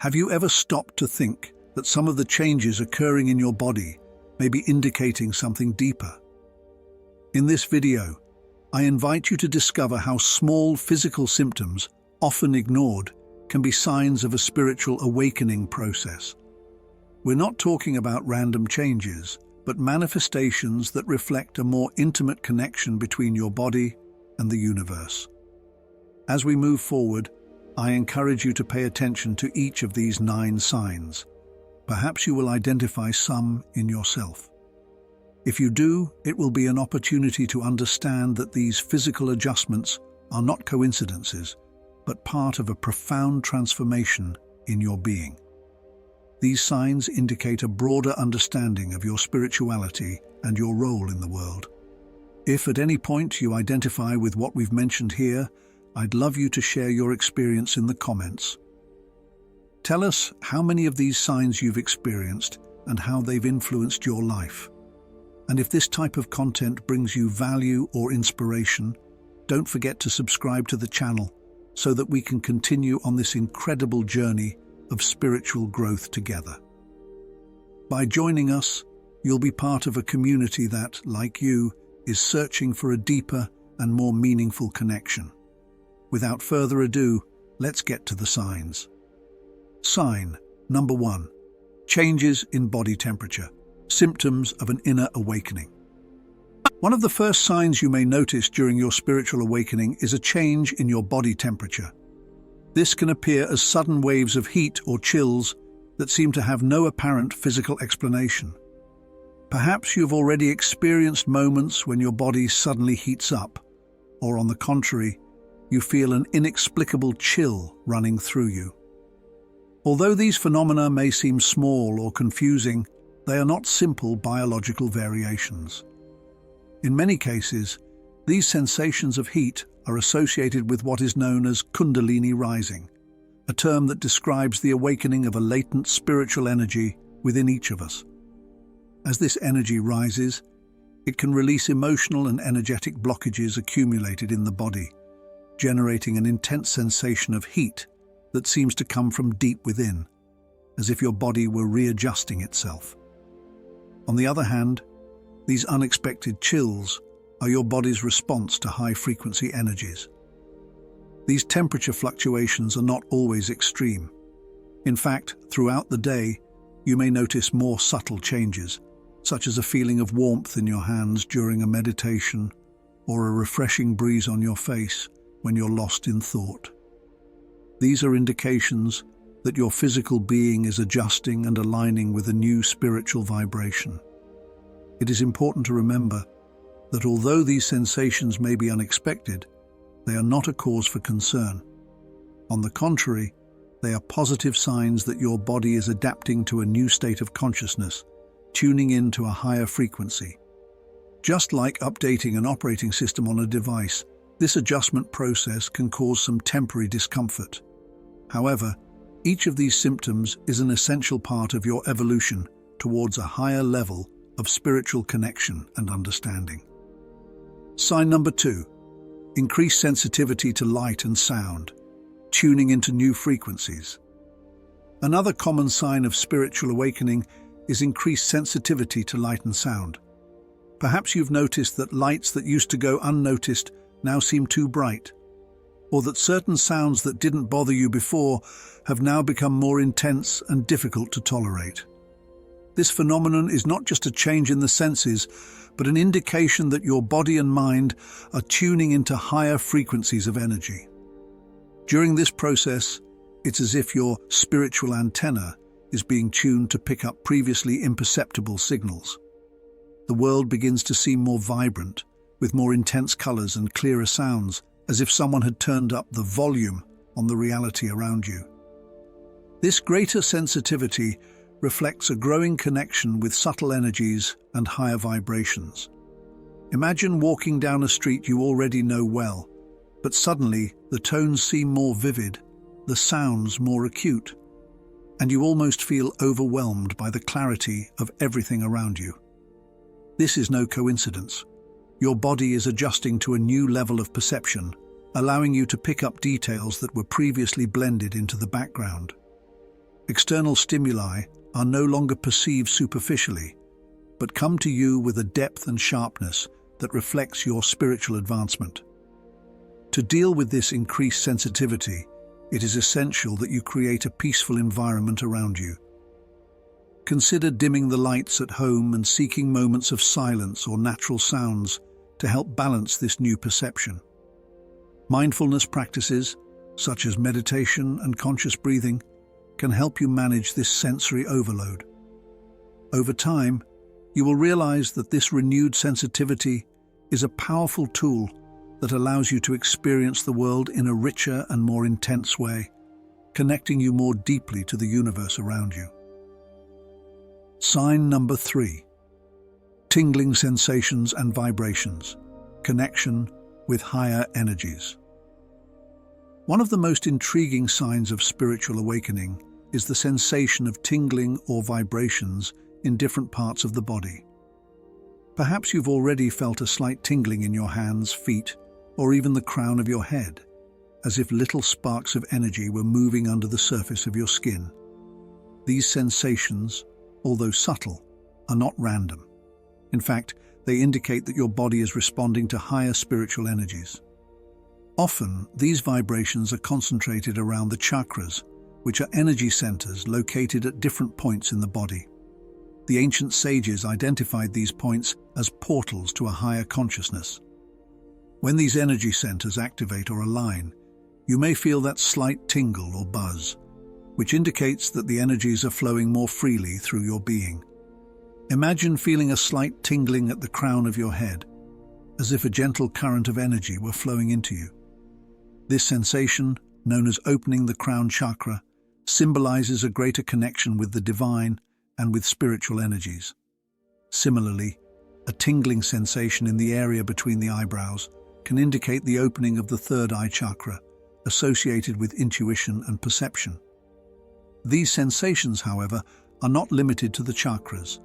Have you ever stopped to think that some of the changes occurring in your body may be indicating something deeper? In this video, I invite you to discover how small physical symptoms, often ignored, can be signs of a spiritual awakening process. We're not talking about random changes, but manifestations that reflect a more intimate connection between your body and the universe. As we move forward, I encourage you to pay attention to each of these 9 signs. Perhaps you will identify some in yourself. If you do, it will be an opportunity to understand that these physical adjustments are not coincidences, but part of a profound transformation in your being. These signs indicate a broader understanding of your spirituality and your role in the world. If at any point you identify with what we've mentioned here, I'd love you to share your experience in the comments. Tell us how many of these signs you've experienced and how they've influenced your life. And if this type of content brings you value or inspiration, don't forget to subscribe to the channel so that we can continue on this incredible journey of spiritual growth together. By joining us, you'll be part of a community that, like you, is searching for a deeper and more meaningful connection. Without further ado, let's get to the signs. Sign number 1. Changes in body temperature, symptoms of an inner awakening. One of the first signs you may notice during your spiritual awakening is a change in your body temperature. This can appear as sudden waves of heat or chills that seem to have no apparent physical explanation. Perhaps you've already experienced moments when your body suddenly heats up, or on the contrary, you feel an inexplicable chill running through you. Although these phenomena may seem small or confusing, they are not simple biological variations. In many cases, these sensations of heat are associated with what is known as Kundalini rising, a term that describes the awakening of a latent spiritual energy within each of us. As this energy rises, it can release emotional and energetic blockages accumulated in the body, generating an intense sensation of heat that seems to come from deep within, as if your body were readjusting itself. On the other hand, these unexpected chills are your body's response to high-frequency energies. These temperature fluctuations are not always extreme. In fact, throughout the day, you may notice more subtle changes, such as a feeling of warmth in your hands during a meditation or a refreshing breeze on your face when you're lost in thought. These are indications that your physical being is adjusting and aligning with a new spiritual vibration. It is important to remember that although these sensations may be unexpected, they are not a cause for concern. On the contrary, they are positive signs that your body is adapting to a new state of consciousness, tuning in to a higher frequency. Just like updating an operating system on a device, this adjustment process can cause some temporary discomfort. However, each of these symptoms is an essential part of your evolution towards a higher level of spiritual connection and understanding. Sign number 2. Increased sensitivity to light and sound, tuning into new frequencies. Another common sign of spiritual awakening is increased sensitivity to light and sound. Perhaps you've noticed that lights that used to go unnoticed now seem too bright, or that certain sounds that didn't bother you before have now become more intense and difficult to tolerate. This phenomenon is not just a change in the senses, but an indication that your body and mind are tuning into higher frequencies of energy. During this process, it's as if your spiritual antenna is being tuned to pick up previously imperceptible signals. The world begins to seem more vibrant, with more intense colors and clearer sounds, as if someone had turned up the volume on the reality around you. This greater sensitivity reflects a growing connection with subtle energies and higher vibrations. Imagine walking down a street you already know well, but suddenly the tones seem more vivid, the sounds more acute, and you almost feel overwhelmed by the clarity of everything around you. This is no coincidence. Your body is adjusting to a new level of perception, allowing you to pick up details that were previously blended into the background. External stimuli are no longer perceived superficially, but come to you with a depth and sharpness that reflects your spiritual advancement. To deal with this increased sensitivity, it is essential that you create a peaceful environment around you. Consider dimming the lights at home and seeking moments of silence or natural sounds to help balance this new perception. Mindfulness practices, such as meditation and conscious breathing, can help you manage this sensory overload. Over time, you will realize that this renewed sensitivity is a powerful tool that allows you to experience the world in a richer and more intense way, connecting you more deeply to the universe around you. Sign number 3. Tingling sensations and vibrations. Connection with higher energies. One of the most intriguing signs of spiritual awakening is the sensation of tingling or vibrations in different parts of the body. Perhaps you've already felt a slight tingling in your hands, feet, or even the crown of your head, as if little sparks of energy were moving under the surface of your skin. These sensations, although subtle, are not random. In fact, they indicate that your body is responding to higher spiritual energies. Often, these vibrations are concentrated around the chakras, which are energy centers located at different points in the body. The ancient sages identified these points as portals to a higher consciousness. When these energy centers activate or align, you may feel that slight tingle or buzz, which indicates that the energies are flowing more freely through your being. Imagine feeling a slight tingling at the crown of your head, as if a gentle current of energy were flowing into you. This sensation, known as opening the crown chakra, symbolizes a greater connection with the divine and with spiritual energies. Similarly, a tingling sensation in the area between the eyebrows can indicate the opening of the third eye chakra, associated with intuition and perception. These sensations, however, are not limited to the chakras.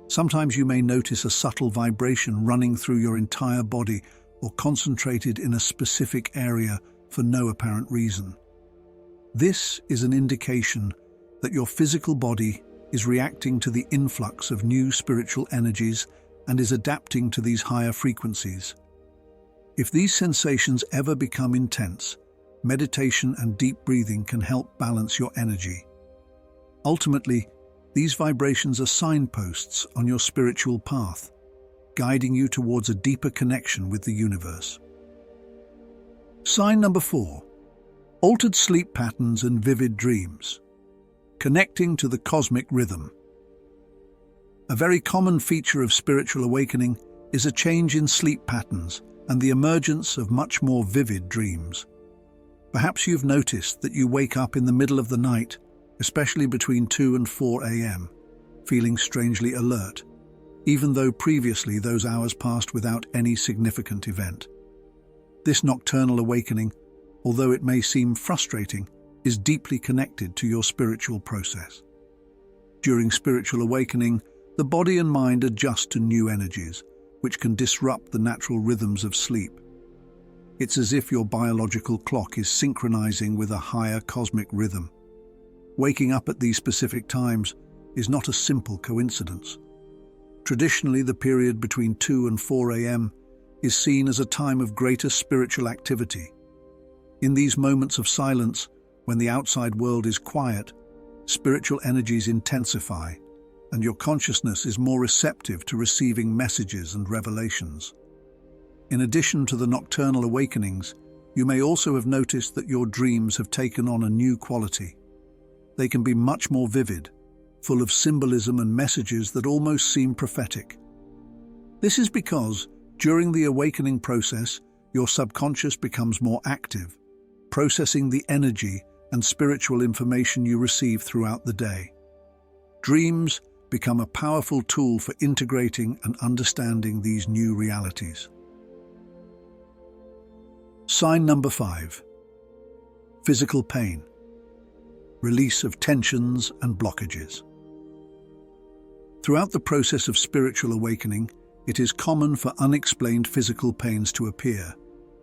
Sometimes you may notice a subtle vibration running through your entire body or concentrated in a specific area for no apparent reason. This is an indication that your physical body is reacting to the influx of new spiritual energies and is adapting to these higher frequencies. If these sensations ever become intense, meditation and deep breathing can help balance your energy. Ultimately, these vibrations are signposts on your spiritual path, guiding you towards a deeper connection with the universe. Sign number 4. Altered sleep patterns and vivid dreams. Connecting to the cosmic rhythm. A very common feature of spiritual awakening is a change in sleep patterns and the emergence of much more vivid dreams. Perhaps you've noticed that you wake up in the middle of the night, especially between 2 and 4 a.m., feeling strangely alert, even though previously those hours passed without any significant event. This nocturnal awakening, although it may seem frustrating, is deeply connected to your spiritual process. During spiritual awakening, the body and mind adjust to new energies, which can disrupt the natural rhythms of sleep. It's as if your biological clock is synchronizing with a higher cosmic rhythm. Waking up at these specific times is not a simple coincidence. Traditionally, the period between 2 and 4 a.m. is seen as a time of greater spiritual activity. In these moments of silence, when the outside world is quiet, spiritual energies intensify, and your consciousness is more receptive to receiving messages and revelations. In addition to the nocturnal awakenings, you may also have noticed that your dreams have taken on a new quality. They can be much more vivid, full of symbolism and messages that almost seem prophetic. This is because, during the awakening process, your subconscious becomes more active, processing the energy and spiritual information you receive throughout the day. Dreams become a powerful tool for integrating and understanding these new realities. Sign number 5. Physical pain. Release of tensions and blockages. Throughout the process of spiritual awakening, it is common for unexplained physical pains to appear,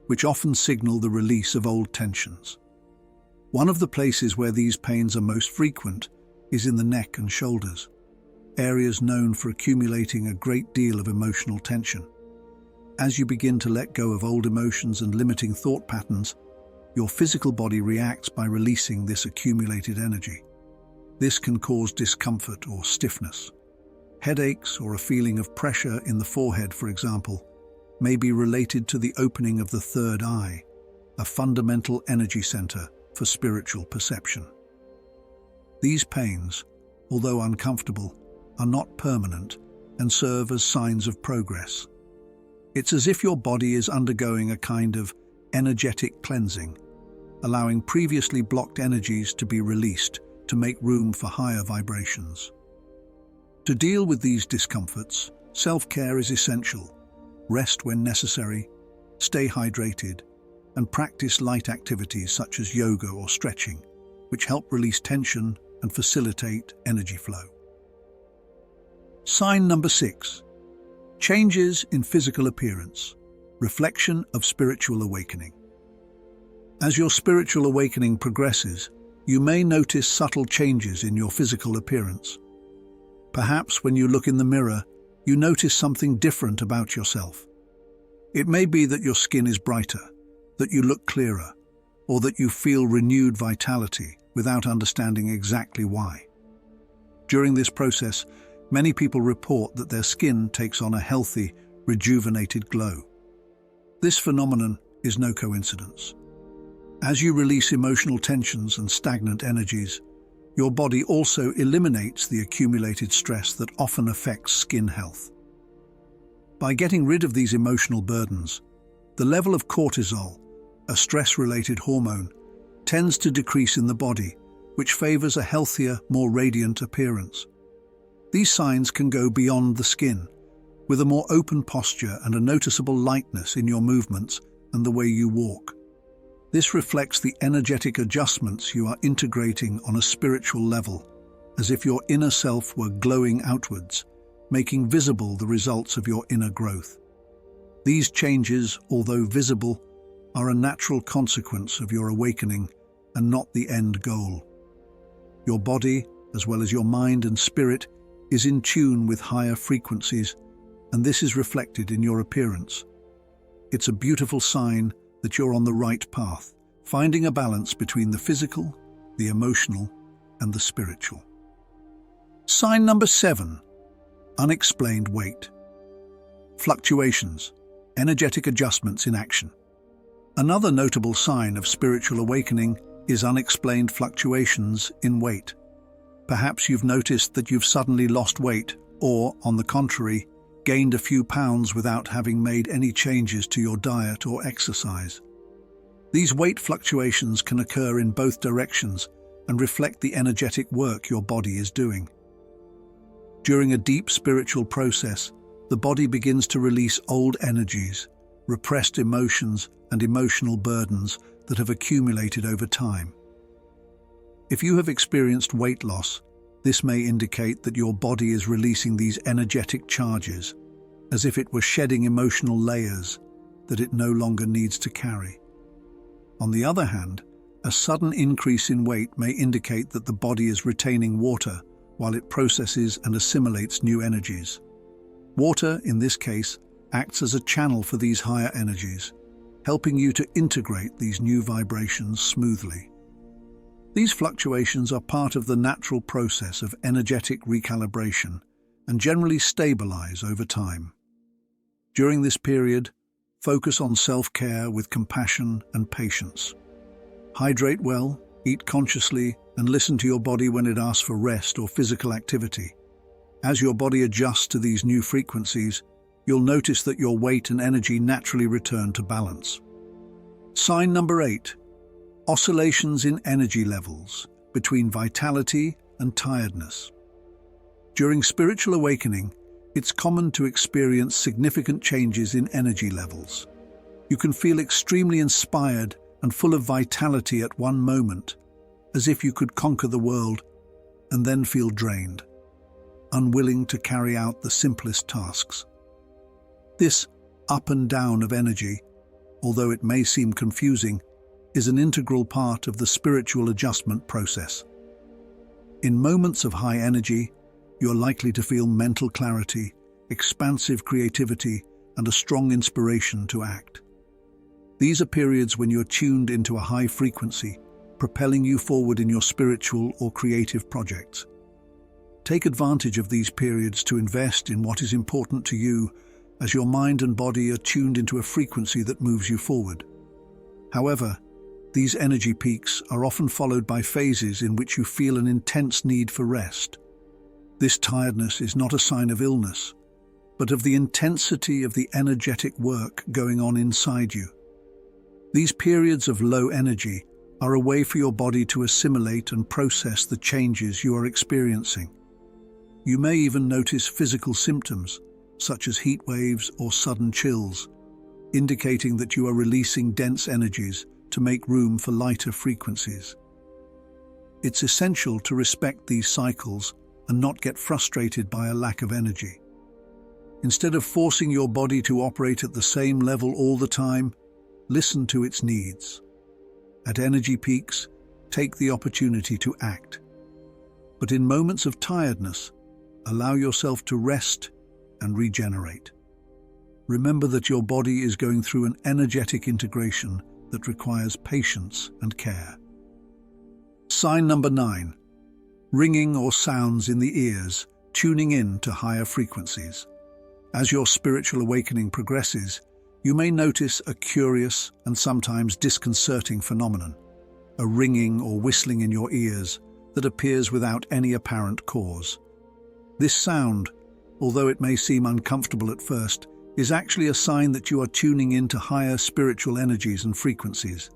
which often signal the release of old tensions. One of the places where these pains are most frequent is in the neck and shoulders, areas known for accumulating a great deal of emotional tension. As you begin to let go of old emotions and limiting thought patterns, your physical body reacts by releasing this accumulated energy. This can cause discomfort or stiffness. Headaches or a feeling of pressure in the forehead, for example, may be related to the opening of the third eye, a fundamental energy center for spiritual perception. These pains, although uncomfortable, are not permanent and serve as signs of progress. It's as if your body is undergoing a kind of energetic cleansing, allowing previously blocked energies to be released to make room for higher vibrations. To deal with these discomforts, self-care is essential. Rest when necessary, stay hydrated, and practice light activities such as yoga or stretching, which help release tension and facilitate energy flow. Sign number 6. Changes in physical appearance. Reflection of spiritual awakening. As your spiritual awakening progresses, you may notice subtle changes in your physical appearance. Perhaps when you look in the mirror, you notice something different about yourself. It may be that your skin is brighter, that you look clearer, or that you feel renewed vitality without understanding exactly why. During this process, many people report that their skin takes on a healthy, rejuvenated glow. This phenomenon is no coincidence. As you release emotional tensions and stagnant energies, your body also eliminates the accumulated stress that often affects skin health. By getting rid of these emotional burdens, the level of cortisol, a stress-related hormone, tends to decrease in the body, which favors a healthier, more radiant appearance. These signs can go beyond the skin, with a more open posture and a noticeable lightness in your movements and the way you walk. This reflects the energetic adjustments you are integrating on a spiritual level, as if your inner self were glowing outwards, making visible the results of your inner growth. These changes, although visible, are a natural consequence of your awakening and not the end goal. Your body, as well as your mind and spirit, is in tune with higher frequencies, and this is reflected in your appearance. It's a beautiful sign that you're on the right path, finding a balance between the physical, the emotional, and the spiritual. Sign number 7. Unexplained weight. Fluctuations, energetic adjustments in action. Another notable sign of spiritual awakening is unexplained fluctuations in weight. Perhaps you've noticed that you've suddenly lost weight or, on the contrary, gained a few pounds without having made any changes to your diet or exercise. These weight fluctuations can occur in both directions and reflect the energetic work your body is doing. During a deep spiritual process, the body begins to release old energies, repressed emotions, and emotional burdens that have accumulated over time. If you have experienced weight loss, this may indicate that your body is releasing these energetic charges, as if it were shedding emotional layers that it no longer needs to carry. On the other hand, a sudden increase in weight may indicate that the body is retaining water while it processes and assimilates new energies. Water, in this case, acts as a channel for these higher energies, helping you to integrate these new vibrations smoothly. These fluctuations are part of the natural process of energetic recalibration and generally stabilize over time. During this period, focus on self-care with compassion and patience. Hydrate well, eat consciously, and listen to your body when it asks for rest or physical activity. As your body adjusts to these new frequencies, you'll notice that your weight and energy naturally return to balance. Sign number 8. Oscillations in energy levels between vitality and tiredness. During spiritual awakening, it's common to experience significant changes in energy levels. You can feel extremely inspired and full of vitality at one moment, as if you could conquer the world, and then feel drained, unwilling to carry out the simplest tasks. This up and down of energy, although it may seem confusing, is an integral part of the spiritual adjustment process. In moments of high energy, you're likely to feel mental clarity, expansive creativity, and a strong inspiration to act. These are periods when you're tuned into a high frequency, propelling you forward in your spiritual or creative projects. Take advantage of these periods to invest in what is important to you, as your mind and body are tuned into a frequency that moves you forward. However, these energy peaks are often followed by phases in which you feel an intense need for rest. This tiredness is not a sign of illness, but of the intensity of the energetic work going on inside you. These periods of low energy are a way for your body to assimilate and process the changes you are experiencing. You may even notice physical symptoms, such as heat waves or sudden chills, indicating that you are releasing dense energies to make room for lighter frequencies. It's essential to respect these cycles and not get frustrated by a lack of energy. Instead of forcing your body to operate at the same level all the time, listen to its needs. At energy peaks, take the opportunity to act. But in moments of tiredness, allow yourself to rest and regenerate. Remember that your body is going through an energetic integration that requires patience and care. Sign number 9. Ringing or sounds in the ears, tuning in to higher frequencies. As your spiritual awakening progresses, you may notice a curious and sometimes disconcerting phenomenon, a ringing or whistling in your ears that appears without any apparent cause. This sound, although it may seem uncomfortable at first, is actually a sign that you are tuning into higher spiritual energies and frequencies.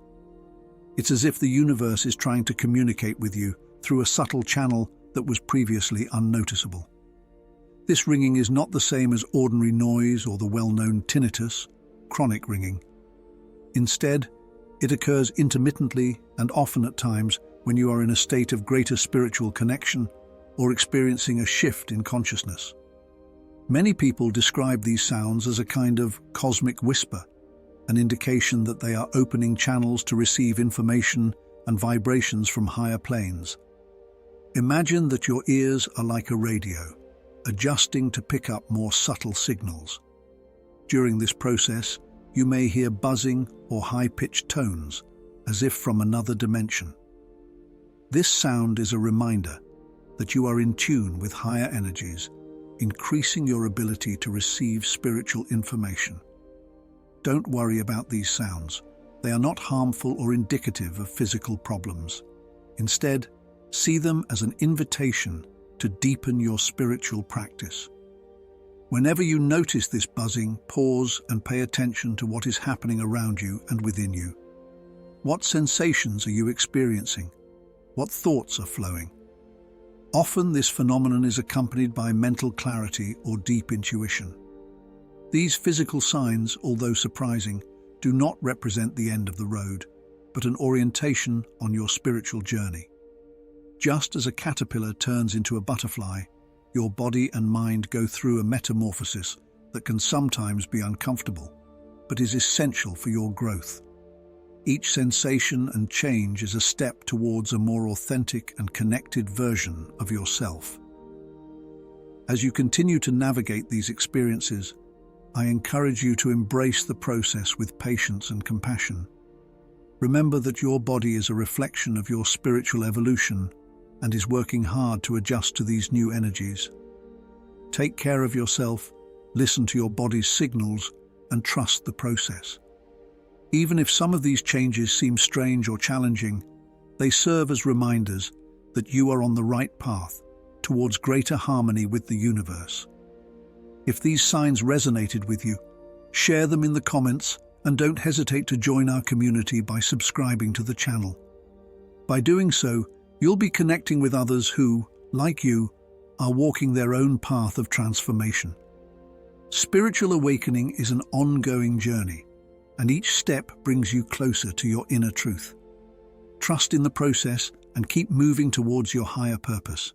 It's as if the universe is trying to communicate with you through a subtle channel that was previously unnoticeable. This ringing is not the same as ordinary noise or the well-known tinnitus, chronic ringing. Instead, it occurs intermittently and often at times when you are in a state of greater spiritual connection or experiencing a shift in consciousness. Many people describe these sounds as a kind of cosmic whisper, an indication that they are opening channels to receive information and vibrations from higher planes. Imagine that your ears are like a radio, adjusting to pick up more subtle signals. During this process, you may hear buzzing or high-pitched tones, as if from another dimension. This sound is a reminder that you are in tune with higher energies, increasing your ability to receive spiritual information. Don't worry about these sounds. They are not harmful or indicative of physical problems. Instead, see them as an invitation to deepen your spiritual practice. Whenever you notice this buzzing, pause and pay attention to what is happening around you and within you. What sensations are you experiencing? What thoughts are flowing? Often this phenomenon is accompanied by mental clarity or deep intuition. These physical signs, although surprising, do not represent the end of the road, but an orientation on your spiritual journey. Just as a caterpillar turns into a butterfly, your body and mind go through a metamorphosis that can sometimes be uncomfortable, but is essential for your growth. Each sensation and change is a step towards a more authentic and connected version of yourself. As you continue to navigate these experiences, I encourage you to embrace the process with patience and compassion. Remember that your body is a reflection of your spiritual evolution and is working hard to adjust to these new energies. Take care of yourself, listen to your body's signals, and trust the process. Even if some of these changes seem strange or challenging, they serve as reminders that you are on the right path towards greater harmony with the universe. If these signs resonated with you, share them in the comments and don't hesitate to join our community by subscribing to the channel. By doing so, you'll be connecting with others who, like you, are walking their own path of transformation. Spiritual awakening is an ongoing journey, and each step brings you closer to your inner truth. Trust in the process and keep moving towards your higher purpose.